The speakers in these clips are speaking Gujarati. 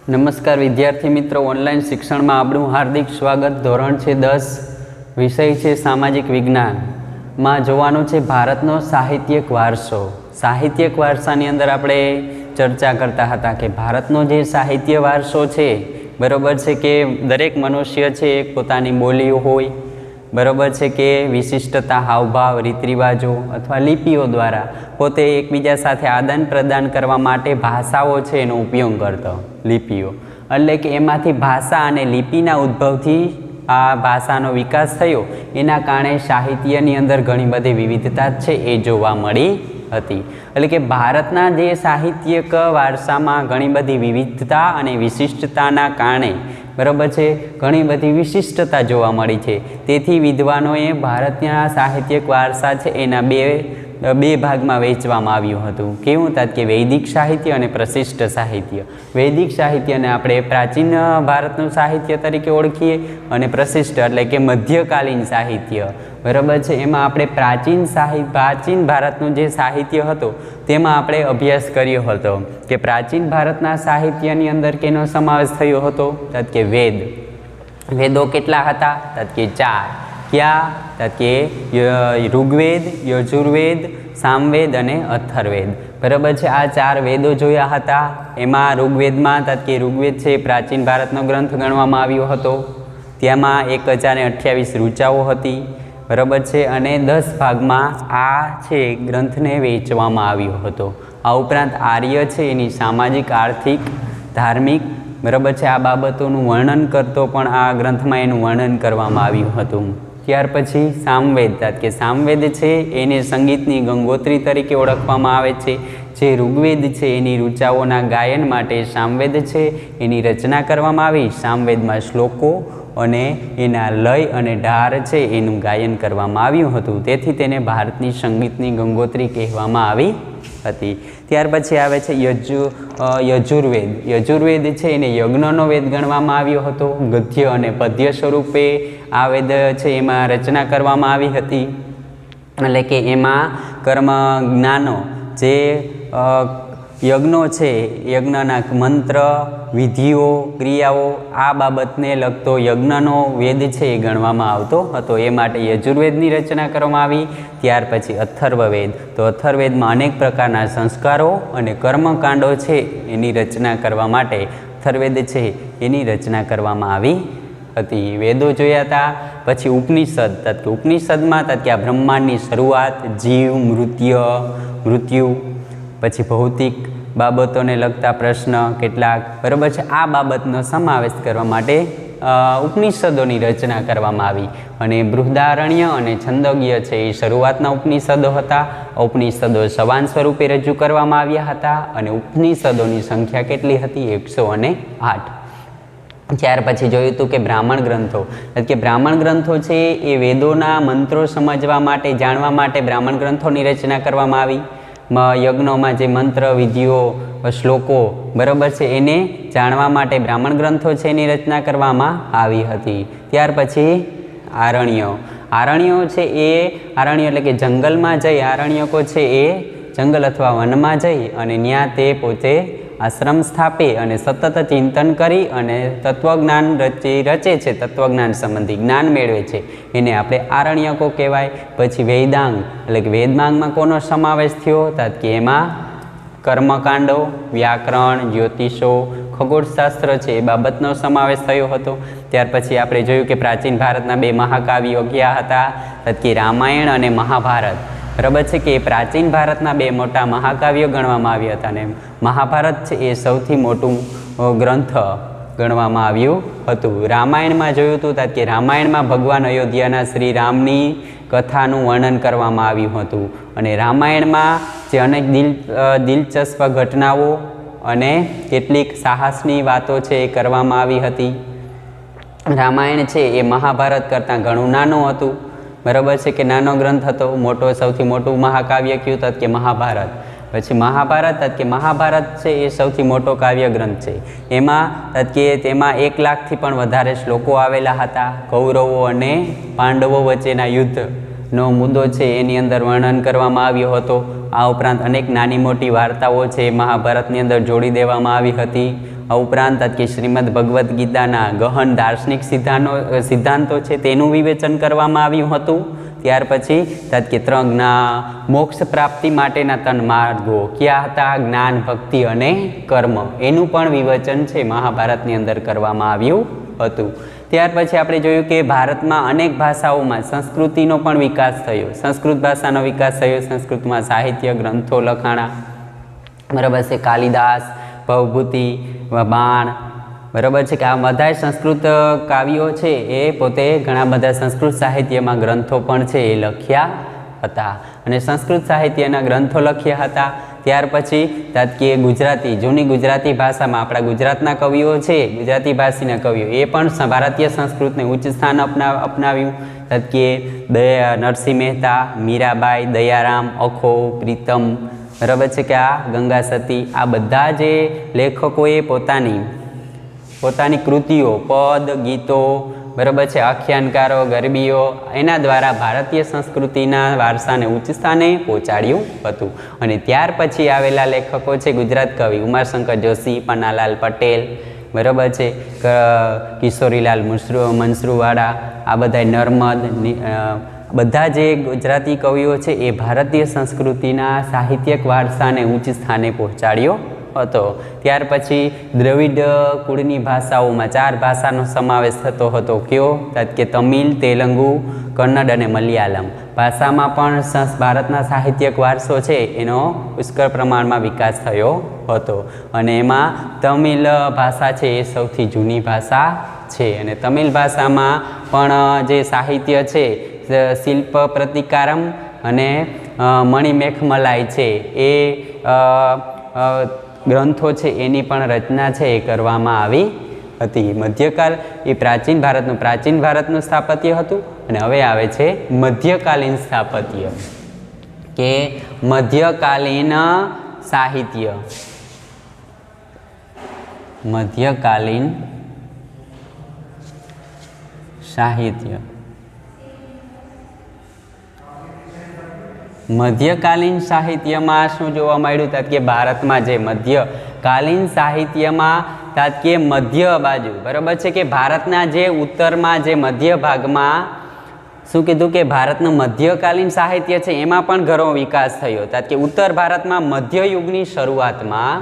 નમસ્કાર વિદ્યાર્થી મિત્રો, ઓનલાઈન શિક્ષણમાં આપણું હાર્દિક સ્વાગત। ધોરણ છે 10, વિષય છે સામાજિક વિજ્ઞાનમાં જોવાનું છે ભારતનો સાહિત્યિક વારસો। સાહિત્યિક વારસાની અંદર આપણે ચર્ચા કરતા હતા કે ભારતનો જે સાહિત્ય વારસો છે, બરાબર છે કે દરેક મનુષ્ય છે એક પોતાની બોલીઓ હોય, બરાબર છે કે વિશિષ્ટતા, હાવભાવ, રીત રિવાજો અથવા લિપિઓ દ્વારા પોતે એકબીજા સાથે આદાન પ્રદાન કરવા માટે ભાષાઓ છે એનો ઉપયોગ કરતો। લિપિઓ એટલે કે એમાંથી ભાષા અને લિપિના ઉદ્ભવથી આ ભાષાનો વિકાસ થયો, એના કારણે સાહિત્યની અંદર ઘણી બધી વિવિધતા છે એ જોવા મળી હતી। એટલે કે ભારતના જે સાહિત્યિક વારસામાં ઘણી બધી વિવિધતા અને વિશિષ્ટતાના કારણે, બરાબર છે, ઘણી બધી વિશિષ્ટતા જોવા મળી છે। તેથી વિદ્વાનોએ ભારતના સાહિત્યિક વારસા છે એના બે ભાગમાં વહેંચવામાં આવ્યું હતું। કેવું હતું કે વૈદિક સાહિત્ય અને પ્રશિષ્ટ સાહિત્ય। વૈદિક સાહિત્યને આપણે પ્રાચીન ભારતનું સાહિત્ય તરીકે ઓળખીએ અને પ્રશિષ્ટ એટલે કે મધ્યકાલીન સાહિત્ય, બરાબર છે, એમાં આપણે પ્રાચીન ભારતનું જે સાહિત્ય હતું તેમાં આપણે અભ્યાસ કર્યો હતો કે પ્રાચીન ભારતના સાહિત્યની અંદર કેનો સમાવેશ થયો હતો? કે વેદો કેટલા હતા? કે 4। ક્યાં? કે ઋગ્વેદ, યજુર્વેદ, સામવેદ અને અથર્વવેદ, બરાબર છે। આ 4 વેદો જોયા હતા। એમાં ઋગ્વેદમાં કે ઋગ્વેદ છે પ્રાચીન ભારતનો ગ્રંથ ગણવામાં આવ્યો હતો। તેમાં 1028 ઋચાઓ હતી, બરાબર છે, અને 10 ભાગમાં આ છે ગ્રંથને વહેંચવામાં આવ્યો હતો। આ ઉપરાંત આર્ય છે એની સામાજિક, આર્થિક, ધાર્મિક, બરાબર છે, આ બાબતોનું વર્ણન કરતો પણ આ ગ્રંથમાં એનું વર્ણન કરવામાં આવ્યું હતું। ત્યાર પછી સામવેદ, કે સામવેદ છે એને સંગીતની ગંગોત્રી તરીકે ઓળખવામાં આવે છે। જે ઋગ્વેદ છે એની ઋચાઓના ગાયન માટે સામવેદ છે એની રચના કરવામાં આવી। સામવેદમાં શ્લોકો અને એના લય અને ઢાર છે એનું ગાયન કરવામાં આવ્યું હતું, તેથી તેને ભારતની સંગીતની ગંગોત્રી કહેવામાં આવી હતી। ત્યાર પછી આવે છે યજુર્વેદ। યજુર્વેદ છે એને યજ્ઞનો વેદ ગણવામાં આવ્યો હતો। ગદ્ય અને પદ્ય સ્વરૂપે આ વેદ છે એમાં રચના કરવામાં આવી હતી। એટલે કે એમાં કર્મ જ્ઞાનો જે યજ્ઞો છે, યજ્ઞના મંત્ર, વિધિઓ, ક્રિયાઓ, આ બાબતને લગતો યજ્ઞનો વેદ છે એ ગણવામાં આવતો હતો, એ માટે યજુર્વેદની રચના કરવામાં આવી। ત્યાર પછી અથર્વવેદ, તો અથર્વવેદમાં અનેક પ્રકારના સંસ્કારો અને કર્મકાંડો છે એની રચના કરવા માટે અથર્વવેદ છે એની રચના કરવામાં આવી હતી। વેદો જોયા હતા। પછી ઉપનિષદ, કે ઉપનિષદમાં કે આ બ્રહ્માંડની શરૂઆત, જીવ, મૃત્યુ, પછી ભૌતિક બાબતોને લગતા પ્રશ્ન કેટલાક, બરાબર છે, આ બાબતનો સમાવેશ કરવા માટે ઉપનિષદોની રચના કરવામાં આવી। અને બૃહદારણ્ય અને છંદોગ્ય છે એ શરૂઆતના ઉપનિષદો હતા। ઉપનિષદો સવાન સ્વરૂપે રજૂ કરવામાં આવ્યા હતા અને ઉપનિષદોની સંખ્યા કેટલી હતી? 108। ત્યાર પછી જોયું હતું કે બ્રાહ્મણ ગ્રંથો, કે બ્રાહ્મણ ગ્રંથો છે એ વેદોના મંત્રો સમજવા માટે, જાણવા માટે બ્રાહ્મણ ગ્રંથોની રચના કરવામાં આવી। યજ્ઞોમાં જે મંત્ર, વિધિઓ, શ્લોકો, બરાબર છે, એને જાણવા માટે બ્રાહ્મણ ગ્રંથો છે એની રચના કરવામાં આવી હતી। ત્યાર પછી આરણ્યો છે એ આરણ્ય એટલે કે જંગલમાં જઈ, આરણ્યકો છે એ જંગલ અથવા વનમાં જઈ અને ત્યાં તે પોતે આશ્રમ સ્થાપે અને સતત ચિંતન કરી અને તત્વજ્ઞાન રચે છે, તત્વજ્ઞાન સંબંધી જ્ઞાન મેળવે છે, એને આપણે આરણ્યકો કહેવાય। પછી વેદાંગ એટલે કે વેદાંગમાં કોનો સમાવેશ થયો? કે એમાં કર્મકાંડો, વ્યાકરણ, જ્યોતિષો, ખગોળશાસ્ત્ર છે એ બાબતનો સમાવેશ થયો હતો। ત્યાર પછી આપણે જોયું કે પ્રાચીન ભારતના 2 મહાકાવ્યો કયા હતા? કે રામાયણ અને મહાભારત, બરાબર છે, કે પ્રાચીન ભારતના 2 મોટા મહાકાવ્યો ગણવામાં આવ્યા હતા। અને મહાભારત છે એ સૌથી મોટું ગ્રંથ ગણવામાં આવ્યું હતું। રામાયણમાં જોયું હતું કે રામાયણમાં ભગવાન અયોધ્યાના શ્રી રામની કથાનું વર્ણન કરવામાં આવ્યું હતું અને રામાયણમાં જે અનેક દિલચસ્પ ઘટનાઓ અને કેટલીક સાહસની વાતો છે એ કરવામાં આવી હતી। રામાયણ છે એ મહાભારત કરતાં ઘણું નાનું હતું, બરાબર છે, કે નાનો ગ્રંથ હતો। સૌથી મોટું મહાકાવ્ય કયું? કે મહાભારત। પછી મહાભારત છે એ સૌથી મોટો કાવ્ય ગ્રંથ છે। તેમાં 1 લાખથી પણ વધારે શ્લોકો આવેલા હતા। કૌરવો અને પાંડવો વચ્ચેના યુદ્ધ નો મુદ્દો છે એની અંદર વર્ણન કરવામાં આવ્યો હતો. આ ઉપરાંત અનેક નાની મોટી વાર્તાઓ છે મહાભારતની અંદર જોડી દેવામાં આવી હતી. આ ઉપરાંત કે શ્રીમદ ભગવદ્ ગીતાના ગહન દાર્શનિક સિદ્ધાંતો છે તેનું વિવેચન કરવામાં આવ્યું હતું. ત્યાર પછી કે ત્રણના મોક્ષ પ્રાપ્તિ માટેના 3 માર્ગો કયા હતા? જ્ઞાન, ભક્તિ અને કર્મ. એનું પણ વિવેચન છે મહાભારતની અંદર કરવામાં આવ્યું હતું. ત્યાર પછી આપણે જોયું કે ભારતમાં અનેક ભાષાઓમાં સંસ્કૃતિનો પણ વિકાસ થયો. સંસ્કૃત ભાષાનો વિકાસ થયો. સંસ્કૃતમાં સાહિત્ય ગ્રંથો લખાણા. બરાબર છે. કાલિદાસ, ભવભૂતિ, બાણ, બરાબર છે કે આ બધા સંસ્કૃત કાવ્યો છે એ પોતે ઘણા બધા સંસ્કૃત સાહિત્યમાં ગ્રંથો પણ છે એ લખ્યા હતા. અને સંસ્કૃત સાહિત્યના ગ્રંથો લખ્યા હતા. ત્યાર પછી કે ગુજરાતી, જૂની ગુજરાતી ભાષામાં આપણા ગુજરાતના કવિઓ છે, ગુજરાતી ભાષીના કવિઓ, એ પણ ભારતીય સંસ્કૃતને ઉચ્ચ સ્થાન અપનાવ્યું. કે નરસિંહ મહેતા, મીરાબાઈ, દયારામ, અખો, પ્રીતમ, બરાબર છે કે આ ગંગા સતી, આ બધા જે લેખકોએ પોતાની કૃતિઓ, પદ, ગીતો, બરાબર છે, આખ્યાનકારો, ગરબીઓ, એના દ્વારા ભારતીય સંસ્કૃતિના વારસાને ઉચ્ચ સ્થાને પહોંચાડ્યું હતું. અને ત્યાર પછી આવેલા લેખકો છે ગુજરાત કવિ ઉમાશંકર જોશી, પન્નાલાલ પટેલ, બરાબર છે, કિશોરીલાલ મનસુરવાળા, આ બધા નર્મદ, બધા જે ગુજરાતી કવિઓ છે એ ભારતીય સંસ્કૃતિના સાહિત્યિક વારસાને ઉચ્ચ સ્થાને પહોંચાડ્યો હતો. ત્યાર પછી દ્રવિડ કુળની ભાષાઓમાં 4 ભાષાનો સમાવેશ થતો હતો. કયો? કે તમિલ, તેલુગુ, કન્નડ અને મલયાલમ ભાષામાં પણ ભારતના સાહિત્યિક વારસો છે એનો પુષ્કળ પ્રમાણમાં વિકાસ થયો હતો. અને એમાં તમિલ ભાષા છે એ સૌથી જૂની ભાષા છે. અને તમિલ ભાષામાં પણ જે સાહિત્ય છે, શિલ્પ પ્રતિકારમ અને મણિમેખમલાઈ છે એ ગ્રંથો છે એની પણ રચના છે એ કરવામાં આવી હતી. મધ્યકાલ એ પ્રાચીન ભારતનું સ્થાપત્ય હતું. અને હવે આવે છે મધ્યકાલીન સ્થાપત્ય, કે મધ્યકાલીન સાહિત્ય. મધ્યકાલીન સાહિત્ય. મધ્યકાલીન સાહિત્યમાં શું જોવા મળ્યું? કે ભારતમાં જે મધ્યકાલીન સાહિત્યમાં કે મધ્ય બાજુ, બરાબર છે, કે ભારતના જે ઉત્તરમાં જે મધ્ય ભાગમાં શું કીધું કે ભારતનું મધ્યકાલીન સાહિત્ય છે એમાં પણ ઘણો વિકાસ થયો. કે ઉત્તર ભારતમાં મધ્યયુગની શરૂઆતમાં,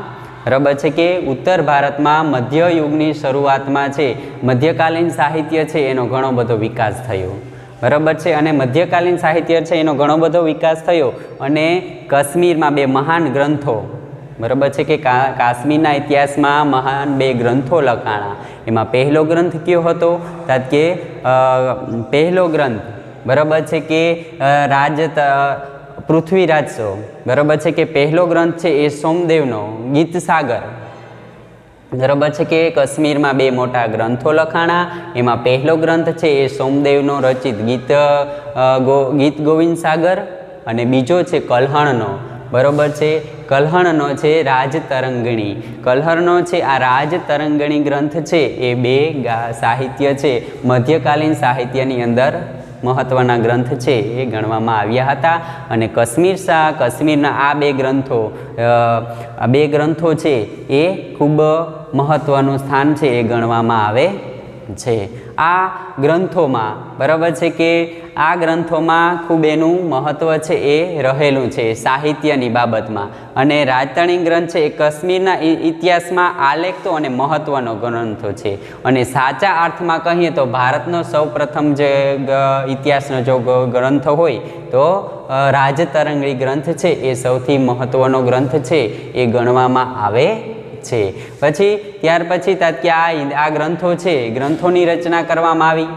બરાબર છે, કે ઉત્તર ભારતમાં મધ્યયુગની શરૂઆતમાં છે મધ્યકાલીન સાહિત્ય છે એનો ઘણો બધો વિકાસ થયો. બરાબર છે. અને મધ્યકાલીન સાહિત્ય છે એનો ઘણો બધો વિકાસ થયો. અને કાશ્મીરમાં 2 મહાન ગ્રંથો, બરાબર છે, કે કાશ્મીરના ઇતિહાસમાં મહાન 2 ગ્રંથો લખાણા. એમાં પહેલો ગ્રંથ કયો હતો? કે પહેલો ગ્રંથ, બરાબર છે, કે પૃથ્વીરાજ શો, બરાબર છે, કે પહેલો ગ્રંથ છે એ સોમદેવનો ગીત સાગર, બરાબર છે, કે કાશ્મીરમાં 2 મોટા ગ્રંથો લખાણા. એમાં પહેલો ગ્રંથ છે એ સોમદેવનો રચિત ગીત ગોવિંદ સાગર, અને બીજો છે કલ્હણનો, બરાબર છે, કલ્હણનો છે રાજતરંગિણી. કલ્હણનો છે આ રાજતરંગિણી ગ્રંથ છે એ 2 સાહિત્ય છે મધ્યકાલીન સાહિત્યની અંદર મહત્વના ગ્રંથ છે એ ગણવામાં આવ્યા હતા. અને કાશ્મીરના આ 2 ગ્રંથો છે એ ખૂબ મહત્વનું સ્થાન છે એ ગણવામાં આવે છે. આ ગ્રંથોમાં, બરાબર છે, કે આ ગ્રંથોમાં ખૂબ એનું મહત્વ છે એ રહેલું છે સાહિત્યની બાબતમાં. અને રાજતરંગિણી ગ્રંથ છે એ કાશ્મીરના ઇતિહાસમાં આલેખતો અને મહત્વનો ગ્રંથો છે. અને સાચા અર્થમાં કહીએ તો ભારતનો સૌપ્રથમ જે ઇતિહાસનો જો ગ્રંથ હોય તો રાજતરંગિણી ગ્રંથ છે એ સૌથી મહત્વનો ગ્રંથ છે એ ગણવામાં આવે છે. પછી ત્યાર પછી કે આ ગ્રંથો છે, ગ્રંથોની રચના કરવામાં આવી.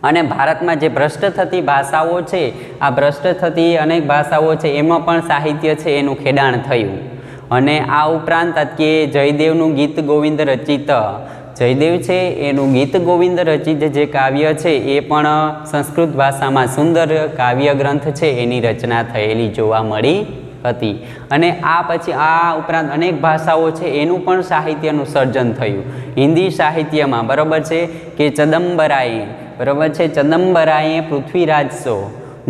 અને ભારતમાં જે ભ્રષ્ટ થતી ભાષાઓ છે, આ ભ્રષ્ટ થતી અનેક ભાષાઓ છે એમાં પણ સાહિત્ય છે એનું ખેડાણ થયું. અને આ ઉપરાંત કે જયદેવનું ગીત ગોવિંદ રચિત, જયદેવ છે એનું ગીત ગોવિંદ રચિત જે કાવ્ય છે એ પણ સંસ્કૃત ભાષામાં સુંદર કાવ્ય ગ્રંથ છે એની રચના થયેલી જોવા મળી હતી. અને આ પછી આ ઉપરાંત અનેક ભાષાઓ છે એનું પણ સાહિત્યનું સર્જન થયું. હિન્દી સાહિત્યમાં, બરાબર છે, કે ચદંબરાઈ બરાબર છે, ચદંબરાયે પૃથ્વીરાજ શો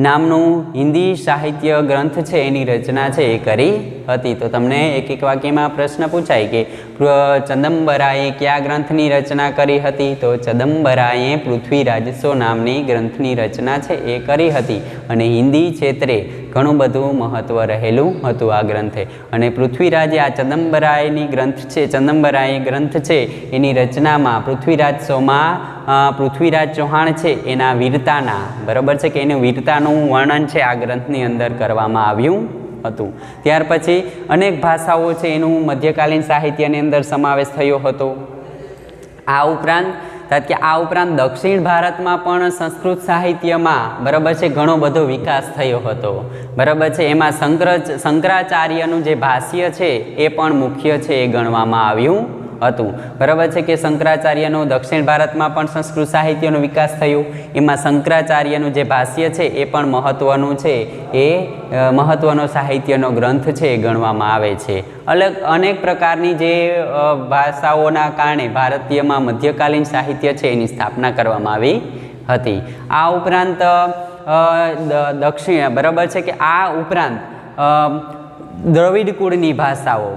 નામનું હિન્દી સાહિત્ય ગ્રંથ છે એની રચના છે એ કરી હતી. તો તમને એક એક વાક્યમાં પ્રશ્ન પૂછાય કે ચદંબરાયે કયા ગ્રંથની રચના કરી હતી? તો ચદંબરાયે પૃથ્વીરાજ શો નામની ગ્રંથની રચના છે એ કરી હતી અને હિન્દી ક્ષેત્રે ઘણું બધું મહત્ત્વ રહેલું હતું આ ગ્રંથે. અને પૃથ્વીરાજે આ ચદંબરાયની ગ્રંથ છે, ચદંબરાય ગ્રંથ છે એની રચનામાં પૃથ્વીરાજ શોમાં પૃથ્વીરાજ ચૌહાણ છે એના વીરતાના, બરાબર છે કે એનું વીરતાનું વર્ણન છે આ ગ્રંથની અંદર કરવામાં આવ્યું હતું. ત્યાર પછી અનેક ભાષાઓ છે એનું મધ્યકાલીન સાહિત્યની અંદર સમાવેશ થયો હતો. આ ઉપરાંત દક્ષિણ ભારતમાં પણ સંસ્કૃત સાહિત્યમાં, બરાબર છે, ઘણો બધો વિકાસ થયો હતો. બરાબર છે, એમાં શંકરાચાર્યનું જે ભાષ્ય છે એ પણ મુખ્ય છે એ ગણવામાં આવ્યું હતું. બરાબર છે કે શંકરાચાર્યનું દક્ષિણ ભારતમાં પણ સંસ્કૃત સાહિત્યનો વિકાસ થયો. એમાં શંકરાચાર્યનું જે ભાષ્ય છે એ પણ મહત્ત્વનું છે, એ મહત્ત્વનો સાહિત્યનો ગ્રંથ છે એ ગણવામાં આવે છે. અનેક પ્રકારની જે ભાષાઓના કારણે ભારતીયમાં મધ્યકાલીન સાહિત્ય છે એની સ્થાપના કરવામાં આવી હતી. આ ઉપરાંત દક્ષિણ, બરાબર છે કે આ ઉપરાંત દ્રવિડ કુળની ભાષાઓ,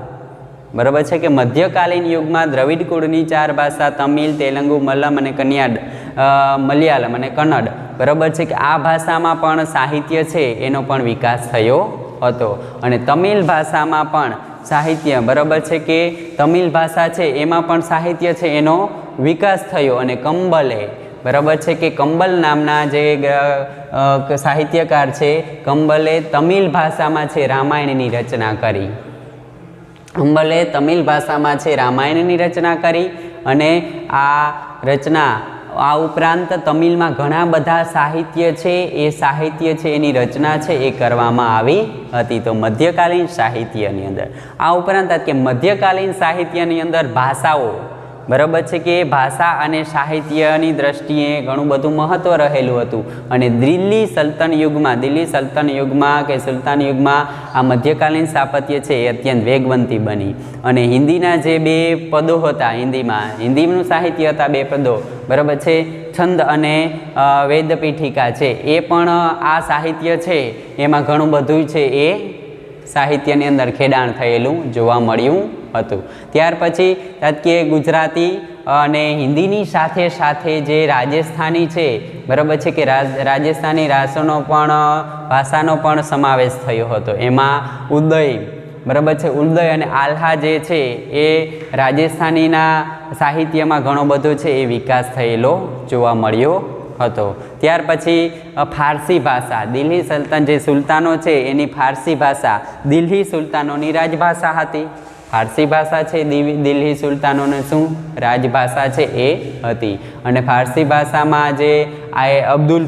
બરાબર છે કે મધ્યકાલીન યુગમાં દ્રવિડ કુળની 4 ભાષા તમિલ, તેલુગુ, મલયાલમ અને કન્નડ, બરાબર છે કે આ ભાષામાં પણ સાહિત્ય છે એનો પણ વિકાસ થયો હતો. અને તમિલ ભાષામાં પણ સાહિત્ય, બરાબર છે કે તમિલ ભાષા છે એમાં પણ સાહિત્ય છે એનો વિકાસ થયો. અને કંબલે, બરાબર છે કે કંબલ નામના જે સાહિત્યકાર છે, કંબલે તમિલ ભાષામાં છે રામાયણની રચના કરી. કંબલે તમિલ ભાષામાં છે રામાયણની રચના કરી. અને આ ઉપરાંત તમિલમાં ઘણા બધા સાહિત્ય છે, એ સાહિત્ય છે એની રચના છે એ કરવામાં આવી હતી. તો મધ્યકાલીન સાહિત્યની અંદર આ ઉપરાંત કે મધ્યકાલીન સાહિત્યની અંદર ભાષાઓ, બરાબર છે કે ભાષા અને સાહિત્યની દ્રષ્ટિએ ઘણું બધું મહત્ત્વ રહેલું હતું. અને દિલ્હી સલ્તન યુગમાં આ મધ્યકાલીન સ્થાપત્ય છે એ અત્યંત વેગવંતી બની. અને હિન્દીના જે 2 પદો હતા, હિન્દીનું સાહિત્ય હતા 2 પદો, બરાબર છે, છંદ અને વેદપીઠિકા છે, એ પણ આ સાહિત્ય છે એમાં ઘણું બધું છે એ સાહિત્યની અંદર ખેડાણ થયેલું જોવા મળ્યું હતું. ત્યાર પછી તાત્કાલિક ગુજરાતી અને હિન્દીની સાથે સાથે જે રાજસ્થાની છે, બરાબર છે કે રાજસ્થાની ભાષાનો પણ સમાવેશ થયો હતો. એમાં ઉદય, બરાબર છે, ઉદય અને આલ્હા જે છે એ રાજસ્થાનીના સાહિત્યમાં ઘણો બધો છે એ વિકાસ થયેલો જોવા મળ્યો હતો. ત્યાર પછી ફારસી ભાષા, દિલ્હી સલ્તન જે સુલતાનો છે એની ફારસી ભાષા દિલ્હી સુલતાનોની રાજભાષા હતી. ફારસી ભાષા છે દિલ્હી સુલતાનોને શું રાજભાષા છે એ હતી. અને ફારસી ભાષામાં જે અબ્દુલ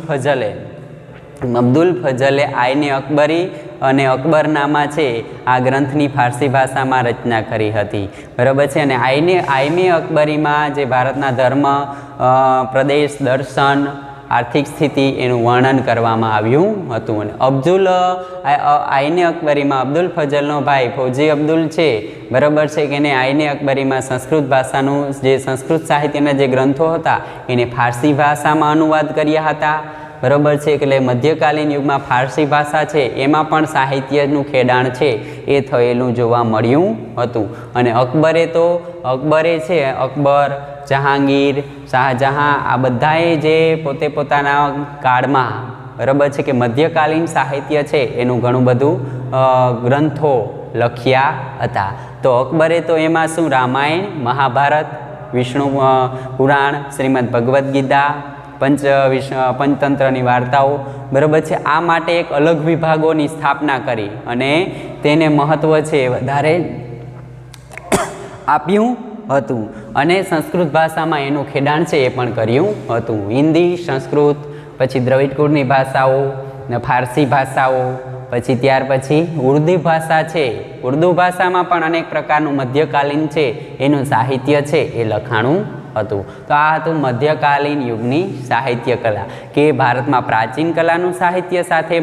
ફઝલે આઈને અકબરી અને અકબરનામા છે આ ગ્રંથની ફારસી ભાષામાં રચના કરી હતી. બરાબર છે. અને આઈને અકબરીમાં જે ભારતના ધર્મ, પ્રદેશ, દર્શન, આર્થિક સ્થિતિ એનું વર્ણન કરવામાં આવ્યું હતું. અને આઈને અકબરીમાં અબ્દુલ ફઝલનો ભાઈ ફૌજી અબ્દુલ છે, બરાબર છે કે એને આઈને અકબરીમાં સંસ્કૃત ભાષાનું જે સંસ્કૃત સાહિત્યના જે ગ્રંથો હતા એને ફારસી ભાષામાં અનુવાદ કર્યા હતા. બરાબર છે, એટલે મધ્યકાલીન યુગમાં ફારસી ભાષા છે એમાં પણ સાહિત્યનું ખેડાણ છે એ થયેલું જોવા મળ્યું હતું. અને અકબરે છે અકબર, જહાંગીર, શાહજહાં, આ બધાએ જે પોતાના કાળમાં, બરાબર છે કે મધ્યકાલીન સાહિત્ય છે એનું ઘણું બધું ગ્રંથો લખ્યા હતા. તો અકબરે તો એમાં શું રામાયણ, મહાભારત, વિષ્ણુ પુરાણ, શ્રીમદ ભગવદ્ ગીતા, પંચતંત્રની વાર્તાઓ, બરાબર છે, આ માટે એક અલગ વિભાગોની સ્થાપના કરી અને તેને મહત્ત્વ છે વધારે આપ્યું હતું. અને સંસ્કૃત ભાષામાં એનું ખેડાણ છે એ પણ કર્યું હતું. હિન્દી, સંસ્કૃત, પછી દ્રવિડ કુળની ભાષાઓ ને ફારસી ભાષાઓ, પછી ત્યાર પછી ઉર્દુ ભાષા છે. ઉર્દુ ભાષામાં પણ અનેક પ્રકારનું મધ્યકાલીન છે એનું સાહિત્ય છે એ લખાણું હતું. તો આ હતું મધ્યકાલીન યુગની સાહિત્ય કલા, કે ભારતમાં પ્રાચીન કલાનું સાહિત્ય સાથે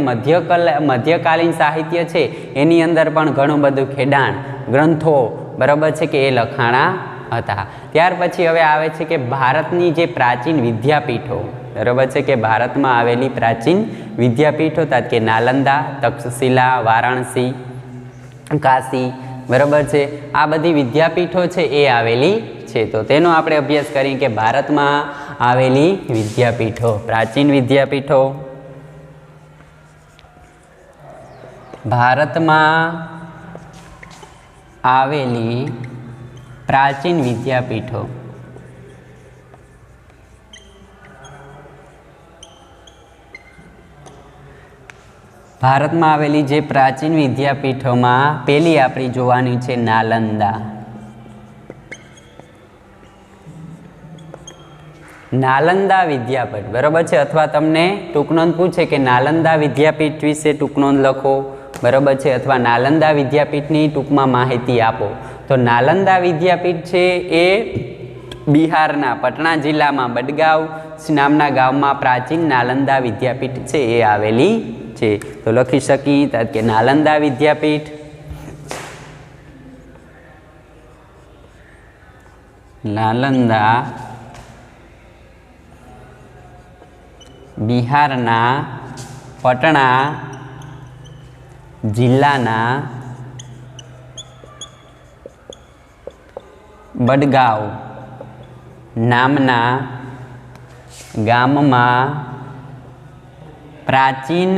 મધ્યકાલીન સાહિત્ય છે એની અંદર પણ ઘણું બધું ખેડાણ, ગ્રંથો, બરાબર છે કે એ લખાણા હતા। ત્યાર પછી હવે આવે છે કે ભારતની જે પ્રાચીન વિદ્યાપીઠો, બરાબર છે, કે ભારતમાં આવેલી પ્રાચીન વિદ્યાપીઠો હતા કે નાલંદા, તક્ષશિલા, વારાણસી, કાશી, બરાબર છે, આ બધી વિદ્યાપીઠો છે એ આવેલી છે। તો તેનો આપણે અભ્યાસ કરીએ કે ભારતમાં આવેલી વિદ્યાપીઠો, પ્રાચીન વિદ્યાપીઠો, ભારતમાં આવેલી પ્રાચીન વિદ્યાપીઠો। ભારતમાં આવેલી જે પ્રાચીન વિદ્યાપીઠોમાં પહેલી આપણી જોવાની છે નાલંદા। નાલંદા વિદ્યાપીઠ, બરાબર છે, અથવા તમને ટૂંકનોંધ પૂછે કે નાલંદા વિદ્યાપીઠ વિશે ટૂંકનોંધ લખો, બરાબર છે, અથવા નાલંદા વિદ્યાપીઠની ટૂંકમાં માહિતી આપો। તો નાલંદા વિદ્યાપીઠ છે એ બિહારના પટના જિલ્લામાં બડગાંવ નામના ગામમાં પ્રાચીન નાલંદા વિદ્યાપીઠ છે એ આવેલી છે। તો લખી શકીએ કે નાલંદા વિદ્યાપીઠ નાલંદા બિહારના પટના જિલ્લાના બડગાંવ નામના ગામમાં પ્રાચીન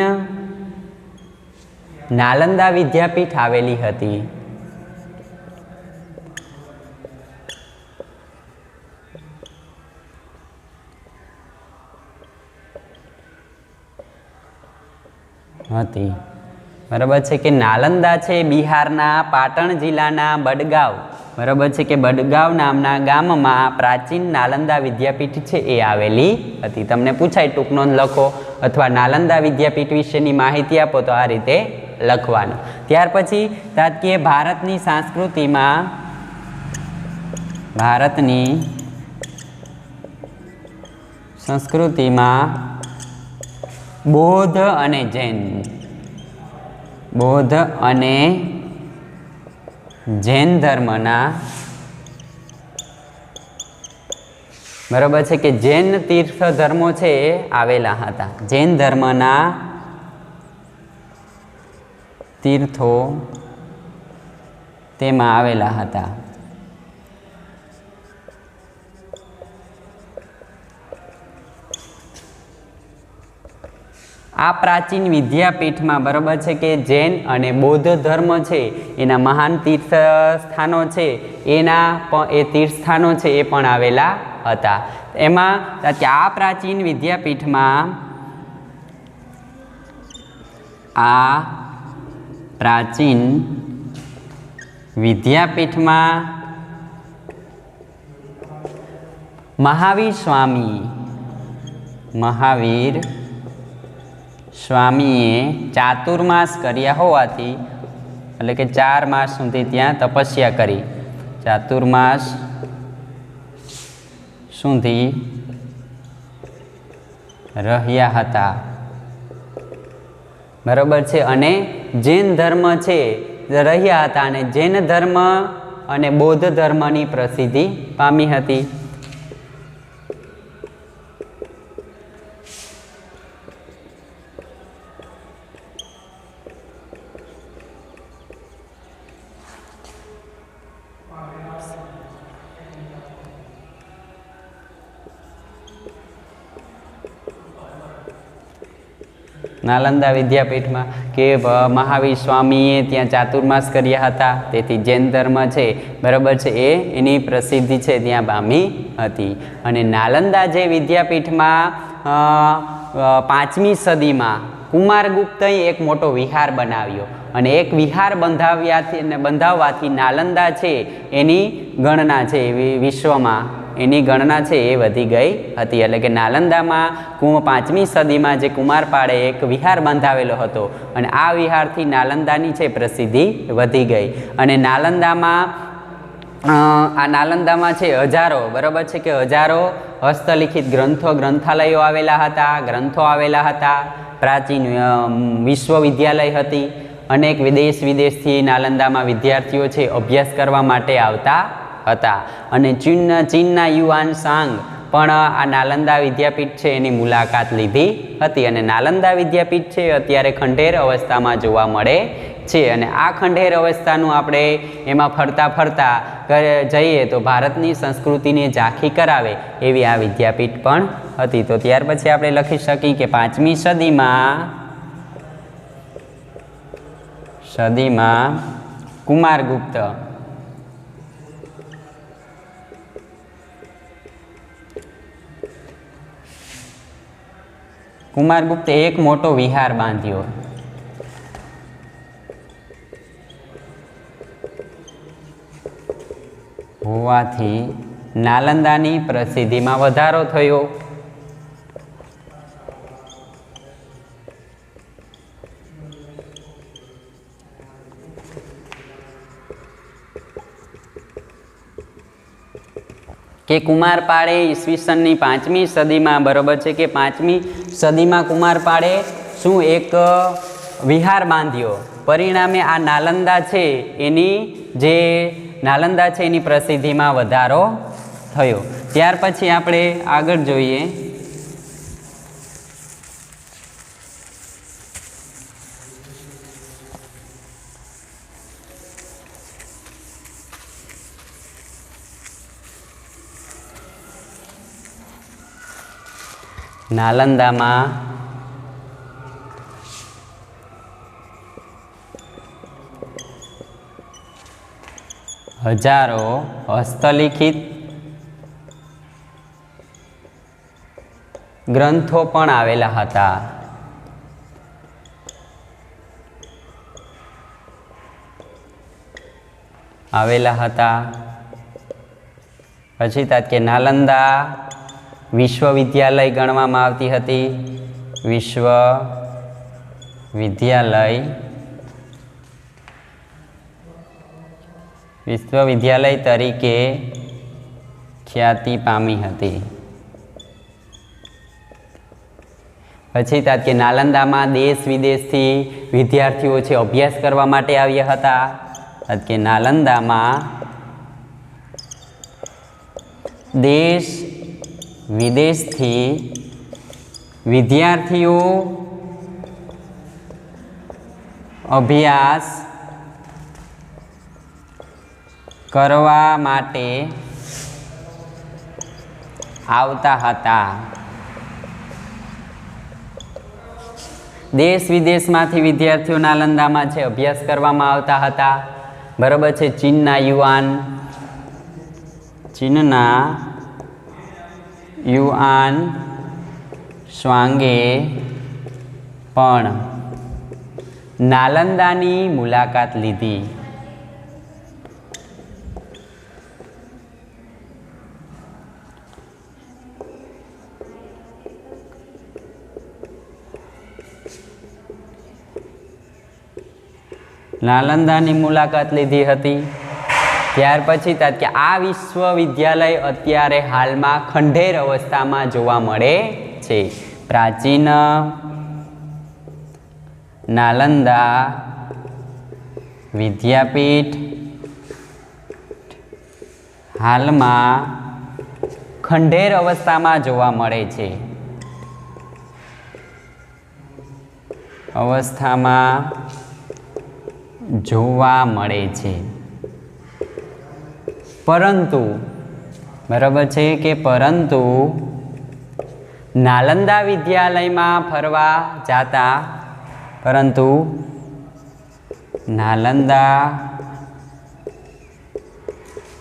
નાલંદા વિદ્યાપીઠ આવેલી હતી। બરાબર છે કે નાલંદા છે બિહારના પાટણ જિલ્લાના બડગાંવ, બરાબર છે કે બડગાંવ નામના ગામમાં પ્રાચીન નાલંદા વિદ્યાપીઠ છે એ આવેલી હતી। તમને પૂછાય ટૂંકનોંધ લખો અથવા નાલંદા વિદ્યાપીઠ વિશેની માહિતી આપો તો આ રીતે લખવાનું। ત્યાર પછી તાત્કાલિક ભારતની સંસ્કૃતિમાં, ભારતની સંસ્કૃતિમાં બૌદ્ધ અને જૈન, બૌદ્ધ અને જૈન ધર્મના, બરાબર છે કે જૈન તીર્થ ધર્મો છે એ આવેલા હતા। જૈન ધર્મના તીર્થો તેમાં આવેલા હતા। આ પ્રાચીન વિદ્યાપીઠમાં, બરાબર છે કે જૈન અને બૌદ્ધ ધર્મ છે એના મહાન તીર્થ સ્થાનો છે એ તીર્થ સ્થાનો છે એ પણ આવેલા હતા। એમાં આ પ્રાચીન વિદ્યાપીઠમાં, આ પ્રાચીન વિદ્યાપીઠમાં મહાવીર સ્વામીએ ચાતુર્માસ કર્યા હોવાથી, એટલે કે 4 માસ સુધી ત્યાં તપસ્યા કરી, ચાતુર્માસ સુધી રહ્યા હતા, બરાબર છે, અને જૈન ધર્મ છે રહ્યા હતા અને જૈન ધર્મ અને બૌદ્ધ ધર્મની પ્રસિદ્ધિ પામી હતી। નાલંદા વિદ્યાપીઠમાં કે મહાવીર સ્વામીએ ત્યાં ચાતુર્માસ કર્યા હતા, તેથી જૈન ધર્મ છે, બરાબર છે, એની પ્રસિદ્ધિ છે ત્યાં પામી હતી। અને નાલંદા જે વિદ્યાપીઠમાં 5મી સદીમાં કુમારગુપ્તએ એક મોટો વિહાર બનાવ્યો અને એક વિહાર બંધાવવાથી નાલંદા છે એની ગણના છે વિશ્વમાં, એની ગણના છે એ વધી ગઈ હતી। એટલે કે નાલંદામાં 5મી સદીમાં જે કુમારપાળે એક વિહાર બંધાવેલો હતો અને આ વિહારથી નાલંદાની છે પ્રસિદ્ધિ વધી ગઈ। અને નાલંદામાં છે હજારો, બરાબર છે કે હજારો હસ્તલિખિત ગ્રંથાલયો આવેલા હતા, ગ્રંથો આવેલા હતા, પ્રાચીન વિશ્વવિદ્યાલય હતી, અનેક વિદેશથી નાલંદામાં વિદ્યાર્થીઓ છે અભ્યાસ કરવા માટે આવતા હતા અને ચીનના યુઆન સાંગ પણ આ નાલંદા વિદ્યાપીઠ છે એની મુલાકાત લીધી હતી અને નાલંદા વિદ્યાપીઠ છે અત્યારે ખંડેર અવસ્થામાં જોવા મળે છે અને આ ખંડેર અવસ્થાનું આપણે એમાં ફરતા ફરતા જઈએ તો ભારતની સંસ્કૃતિને ઝાંખી કરાવે એવી આ વિદ્યાપીઠ પણ હતી. તો ત્યાર પછી આપણે લખી શકીએ કે 5મી સદીમાં કુમારગુપ્ત કુમારગુપ્તે એક મોટો વિહાર બાંધ્યો. હોવાથી નાલંદાની પ્રસિદ્ધિમાં વધારો થયો. કે કુમારપાળે ઈસવીસનની 5મી સદીમાં, બરાબર છે, કે 5મી સદીમાં કુમારપાળે શું એક વિહાર બાંધ્યો. પરિણામે આ નાલંદા છે એની પ્રસિદ્ધિમાં વધારો થયો. ત્યાર પછી આપણે આગળ જોઈએ નાલંદામાં હજારો હસ્તલિખિત ગ્રંથો પણ આવેલા હતા. પછી કે નાલંદા વિશ્વવિદ્યાલય ગણવામાં આવતી હતી. વિશ્વવિદ્યાલય તરીકે ખ્યાતિ પામી હતી. પછી કે નાલંદામાં દેશ વિદેશથી વિદ્યાર્થીઓ છે અભ્યાસ કરવા માટે આવ્યા હતા. કે નાલંદામાં દેશ વિદેશથી વિદ્યાર્થીઓ અભ્યાસ કરવા માટે આવતા હતા. દેશ વિદેશમાંથી વિદ્યાર્થીઓ નાલંદામાં છે અભ્યાસ કરવામાં આવતા હતા. બરાબર છે. ચીનના યુઆન શ્વાંગે પણ નાલંદાની મુલાકાત લીધી. હતી. ત્યાર પછી કે આ વિશ્વવિદ્યાલય અત્યારે હાલમાં ખંડેર અવસ્થામાં જોવા મળે છે. પ્રાચીન નાલંદા વિદ્યાપીઠ હાલમાં ખંડેર અવસ્થામાં જોવા મળે છે. પરંતુ બરાબર છે કે પરંતુ નાલંદા વિદ્યાલયમાં ફરવા જાતા નાલંદા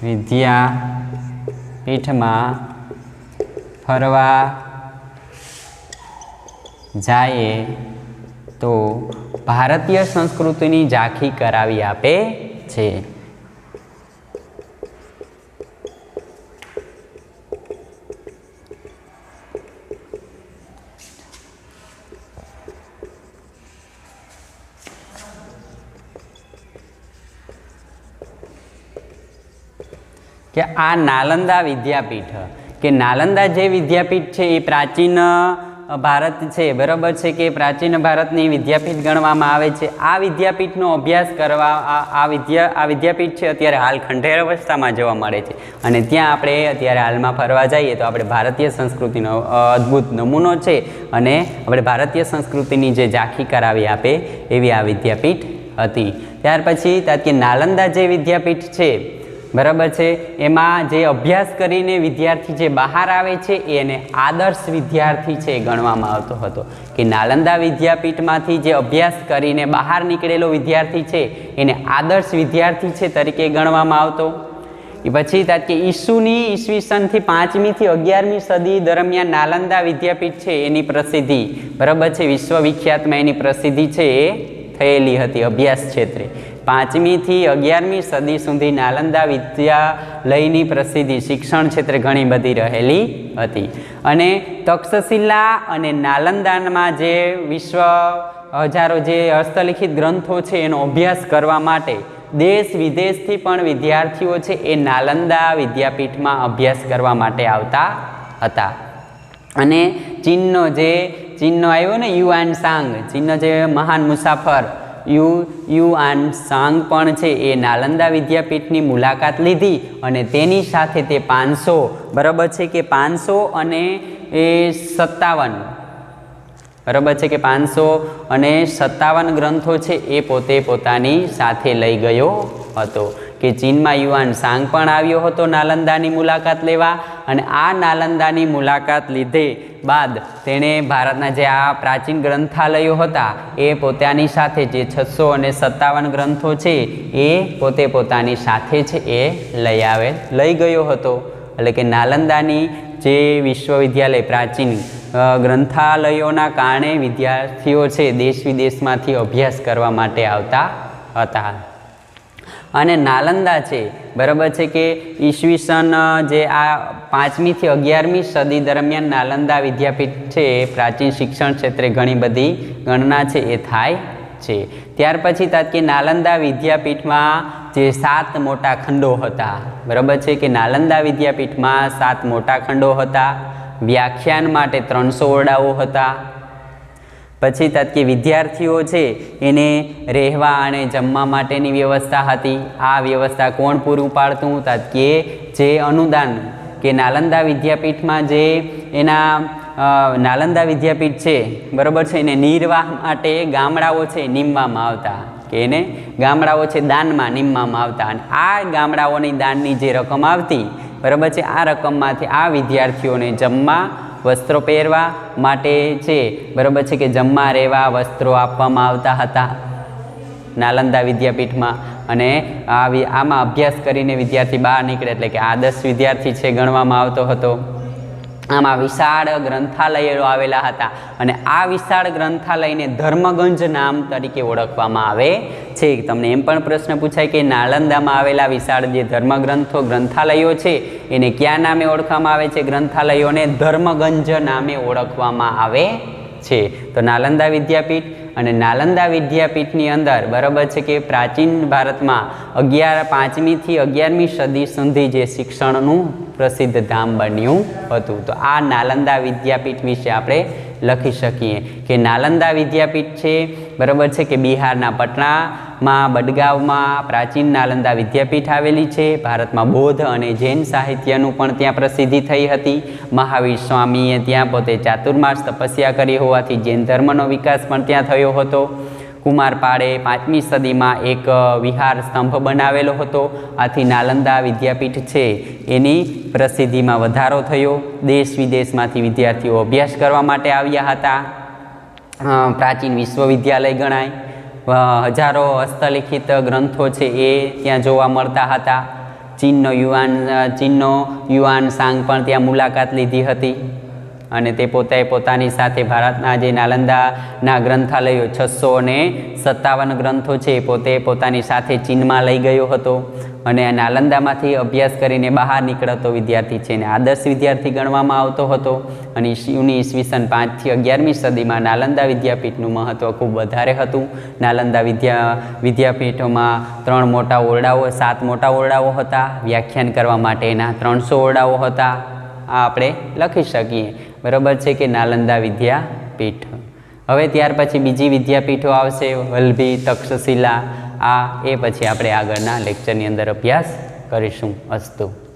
વિદ્યાપીઠમાં ફરવા જાય તો ભારતીય સંસ્કૃતિની ઝાંખી કરાવી આપે છે. કે આ નાલંદા વિદ્યાપીઠ, કે નાલંદા જે વિદ્યાપીઠ છે એ પ્રાચીન ભારત છે બરાબર છે કે પ્રાચીન ભારતની વિદ્યાપીઠ ગણવામાં આવે છે. આ વિદ્યાપીઠનો અભ્યાસ કરવા આ વિદ્યાપીઠ છે અત્યારે હાલ ખંડેર અવસ્થામાં જોવા મળે છે અને ત્યાં આપણે અત્યારે હાલમાં ફરવા જઈએ તો આપણે ભારતીય સંસ્કૃતિનો અદ્ભુત નમૂનો છે અને આપણે ભારતીય સંસ્કૃતિની જે ઝાંખી કરાવી આપે એવી આ વિદ્યાપીઠ હતી. ત્યાર પછી તાત્કે નાલંદા જે વિદ્યાપીઠ છે બરાબર છે એમાં જે અભ્યાસ કરીને વિદ્યાર્થી જે બહાર આવે છે એને આદર્શ વિદ્યાર્થી છે ગણવામાં આવતો હતો. કે નાલંદા વિદ્યાપીઠમાંથી જે અભ્યાસ કરીને બહાર નીકળેલો વિદ્યાર્થી છે એને આદર્શ વિદ્યાર્થી છે તરીકે ગણવામાં આવતો. એ પછી તાત્કે ઈસવીસનથી 5મી થી 11મી સદી દરમિયાન નાલંદા વિદ્યાપીઠ છે એની પ્રસિદ્ધિ બરાબર છે વિશ્વવિખ્યાતમાં એની પ્રસિદ્ધિ છે એ થયેલી હતી અભ્યાસ ક્ષેત્રે. 5મી થી 11મી સદી સુધી નાલંદા વિદ્યાલયની પ્રસિદ્ધિ શિક્ષણ ક્ષેત્રે ઘણી બધી રહેલી હતી અને તક્ષશિલા અને નાલંદામાં જે હજારો જે હસ્તલિખિત ગ્રંથો છે એનો અભ્યાસ કરવા માટે દેશ વિદેશથી પણ વિદ્યાર્થીઓ છે એ નાલંદા વિદ્યાપીઠમાં અભ્યાસ કરવા માટે આવતા હતા. અને ચીનનો આવ્યો ને યુઆન સાંગ, ચીનનો જે મહાન મુસાફર યુઆન સાંગ પણ છે એ નાલંદા વિદ્યાપીઠની મુલાકાત લીધી અને તેની સાથે તે 500 બરાબર છે કે 557 બરાબર છે કે 557 ગ્રંથો છે એ પોતે પોતાની સાથે લઈ ગયો હતો. કે ચીનમાં યુઆન સાંગ પણ આવ્યો હતો નાલંદાની મુલાકાત લેવા અને આ નાલંદાની મુલાકાત લીધે બાદ તેણે ભારતના જે આ પ્રાચીન ગ્રંથાલયો હતા એ પોતાની સાથે જે 657 ગ્રંથો છે એ પોતે પોતાની સાથે છે એ લઈ ગયો હતો. એટલે કે નાલંદાની જે વિશ્વવિદ્યાલય પ્રાચીન ગ્રંથાલયોના કારણે વિદ્યાર્થીઓ છે દેશ વિદેશમાંથી અભ્યાસ કરવા માટે આવતા હતા. અને નાલંદા છે બરાબર છે કે ઈસવીસન જે આ 5મી થી 11મી સદી દરમિયાન નાલંદા વિદ્યાપીઠ છે પ્રાચીન શિક્ષણ ક્ષેત્રે ઘણી બધી ગણના છે એ થાય છે. ત્યાર પછી તાત્કે નાલંદા વિદ્યાપીઠમાં જે 7 મોટા ખંડો હતા બરાબર છે કે નાલંદા વિદ્યાપીઠમાં 7 મોટા ખંડો હતા. વ્યાખ્યાન માટે 300 ઓરડાઓ હતા. પછી તાત્કે વિદ્યાર્થીઓ છે એને રહેવા અને જમવા માટેની વ્યવસ્થા હતી. આ વ્યવસ્થા કોણ પૂરું પાડતું? તાત્કે જે અનુદાન કે નાલંદા વિદ્યાપીઠમાં જે એના નાલંદા વિદ્યાપીઠ છે બરાબર છે એને નિર્વાહ માટે ગામડાઓ છે નીમવામાં આવતા કે એને ગામડાઓ છે દાનમાં નીમવામાં આવતા અને આ ગામડાઓની દાનની જે રકમ આવતી બરાબર છે આ રકમમાંથી આ વિદ્યાર્થીઓને જમવા વસ્ત્રો પહેરવા માટે છે બરાબર છે કે જમવા રહેવા વસ્ત્રો આપવામાં આવતા હતા નાલંદા વિદ્યાપીઠમાં. અને આમાં અભ્યાસ કરીને વિદ્યાર્થી બહાર નીકળે એટલે કે આદર્શ વિદ્યાર્થી છે ગણવામાં આવતો હતો. આમાં વિશાળ ગ્રંથાલયો આવેલા હતા અને આ વિશાળ ગ્રંથાલયને ધર્મગંજ નામ તરીકે ઓળખવામાં આવે છે. તમને એમ પણ પ્રશ્ન પૂછાય કે નાલંદામાં આવેલા વિશાળ જે ગ્રંથાલયો છે એને કયા નામે ઓળખવામાં આવે છે? ગ્રંથાલયોને ધર્મગંજ નામે ઓળખવામાં આવે છે. તો નાલંદા વિદ્યાપીઠ અને નાલંદા વિદ્યાપીઠની અંદર બરાબર છે કે પ્રાચીન ભારતમાં 5મી થી 11મી સદી સુધી જે શિક્ષણનું પ્રસિદ્ધ ધામ બન્યું હતું. તો આ નાલંદા વિદ્યાપીઠ વિશે આપણે લખી શકીએ કે નાલંદા વિદ્યાપીઠ છે બરાબર છે કે બિહારના પટનામાં બડગાંવમાં પ્રાચીન નાલંદા વિદ્યાપીઠ આવેલી છે. ભારતમાં બૌદ્ધ અને જૈન સાહિત્યનું પણ ત્યાં પ્રસિદ્ધિ થઈ હતી. મહાવીર સ્વામીએ ત્યાં પોતે ચાતુર્માસ તપસ્યા કરી હોવાથી જૈન ધર્મનો વિકાસ પણ ત્યાં થયો હતો. કુમારપાળે 5મી સદીમાં એક વિહાર સ્તંભ બનાવેલો હતો. આથી નાલંદા વિદ્યાપીઠ છે એની પ્રસિદ્ધિમાં વધારો થયો. દેશ વિદેશમાંથી વિદ્યાર્થીઓ અભ્યાસ કરવા માટે આવ્યા હતા. પ્રાચીન વિશ્વવિદ્યાલય ગણાય. હજારો હસ્તલિખિત ગ્રંથો છે એ ત્યાં જોવા મળતા હતા. ચીનનો યુઆન સાંગ પણ ત્યાં મુલાકાત લીધી હતી અને તે પોતાની સાથે ભારતના જે નાલંદાના ગ્રંથાલયો 657 ગ્રંથો છે પોતે પોતાની સાથે ચીનમાં લઈ ગયો હતો અને નાલંદામાંથી અભ્યાસ કરીને બહાર નીકળતો વિદ્યાર્થી છે અને આદર્શ વિદ્યાર્થી ગણવામાં આવતો હતો. અને ઈસવીસન 5 થી 11મી સદીમાં નાલંદા વિદ્યાપીઠનું મહત્ત્વ ખૂબ વધારે હતું. નાલંદા વિદ્યાપીઠોમાં 3 મોટા ઓરડાઓ 7 મોટા ઓરડાઓ હતા. વ્યાખ્યાન કરવા માટેના 300 ઓરડાઓ હતા. આ આપણે લખી શકીએ બરાબર છે કે નાલંદા વિદ્યાપીઠ. હવે ત્યાર પછી બીજી વિદ્યાપીઠો આવશે, વલ્લભી, તક્ષશિલા. એ પછી આપણે આગળના લેક્ચરની અંદર અભ્યાસ કરીશું. અસ્તુ.